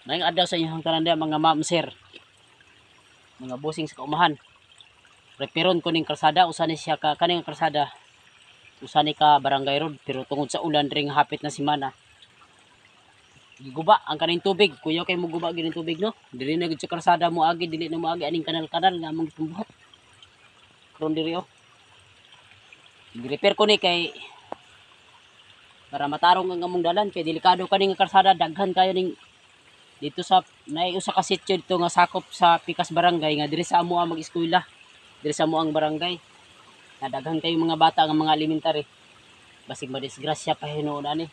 Maayong adlaw sa inyong tanan dia mga ma'am sir. Mga busing sa kaumahan. Reperon ko ning kalsada usa ni siya ka kaning kalsada. Usa ni ka barangay road pero tungod sa ulan ring hapit na semana. Giguba ang kaning tubig. Kuya kay mo guba gining tubig no. Dili na gid sa kalsada mo agi dili na mo agi aning kanal-kanal nga among tumbuhat. Karon diri oh. Gi-repair ko ni kay para matarong ang among dalan kay delikado kaning kalsada daghan kayo ning dito sa nay usa ka sitio dito nga sakop sa Pikas Barangay nga diri sa amo ang mag-eskwela. Diri sa amo ang barangay. Na daghan kayo mga bata nga mga elementary. Basig madisgrasya pa hinuon ani.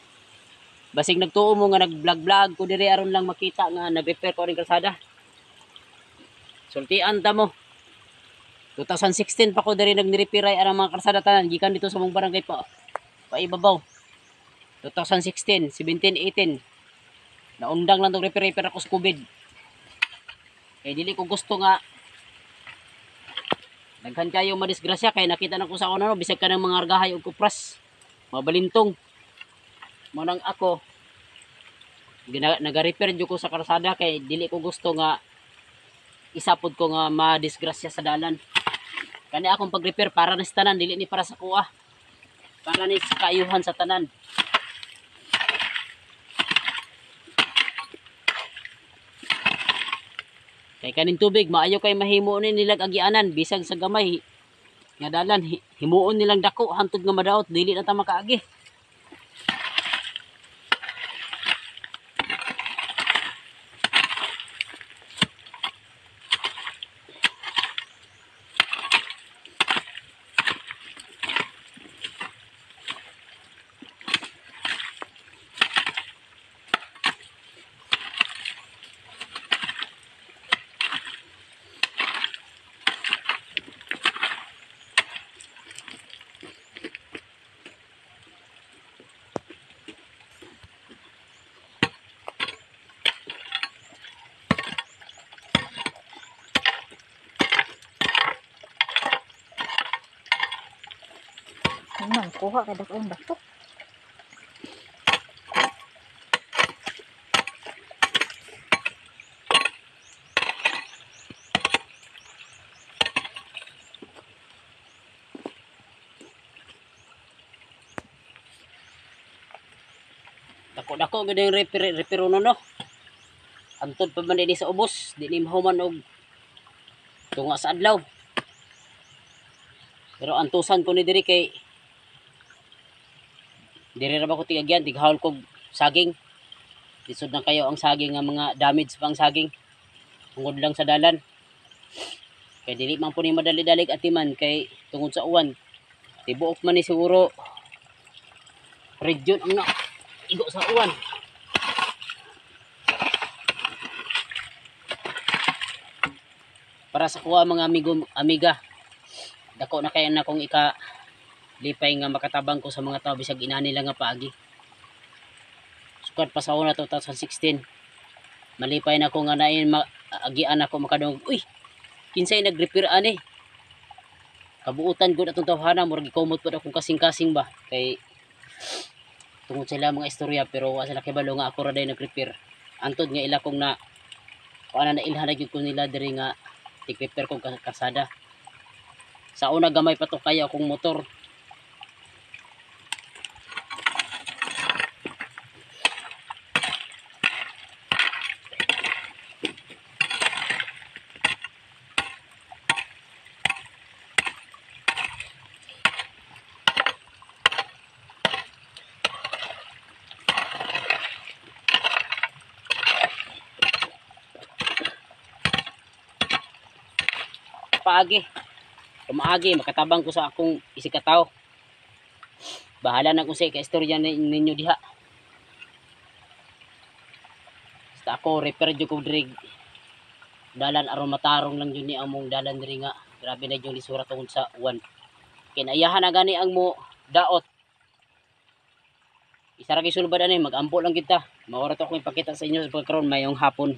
Basig nagtuo mo nga nag-vlog-vlog ko diri aron lang makita nga nag-repair ko ring kalsada. Sultian ta mo. 2016 pa ko diri nagni-repair ay ang mga kalsada tanan gikan dito sa mong barangay pa. Paibabaw. 2016, 17, 18. Naundang lang itong repair ako sa COVID. Kaya dili ko gusto nga daghan kayo madisgrasya kaya nakita na ko sa ano bisag ka ng mga argahay o kupras. Mga balintong. Manang ako naga-repair jud ko sa kalsada kay dili ko gusto nga isapod ko nga madisgrasya sa dalan. Kani akong pag-repair para na sa tanan dili ni para sa kuha. Para ni sa kaayuhan sa tanan. Kay kaning tubig maayo kay mahimo ni nilag agianan bisag sa gamay nga dalan himuon nilang dako hantod nga madaot dili na ta makaagi. Nang kuha ka dakong batok. Dako-dako gid yung repair no. Antod pa man dinhi sa ubos, di ni mahuman og tunga sa adlaw. Pero antusan ko ni diri kay diri ra ba ko tigagyan tighawol kog saging. Lisod na kayo ang saging nga mga damage pang saging. Tungod lang sa dalan. Kay dili man po ni madali-dalig atiman kay tungod sa uwan. Tibuok man ni siguro region ang igo sa uwan. Para sa kuha mga amiga. Dako na kaya na kung lipay nga makatabang ko sa mga tao bisag inani lang nga paagi. Sukat pa sa una 2016. Malipay na ko nga nain agian ako makadungog. Uy, kinsay nag-repair ani? Kabuutan gud atong tawhana murag gikomot pud akong kasing-kasing ba kay tungod sila mga istorya pero wa sila kibalo nga ako ra day nag-repair. Antod nga ila kong na kuana na ilhan gyud ko nila diri nga tig-repair kong kalsada. Sa una gamay pa to kaya akong motor. Paagi. Kumaagi makatabang ko sa akong isikataw. Bahala na kung sa istorya ninyo diha. Basta ako repair jud ko diri dalan aron matarong lang yun ni among dalan diri nga grabe na yung lisura tungod sa uwan. Kinayahan na gani ang mo daot. Isa ra kay sulbad ani mag-ampo lang kita. Maorat ako ipakita sa inyo sa pagkaron mayong hapon.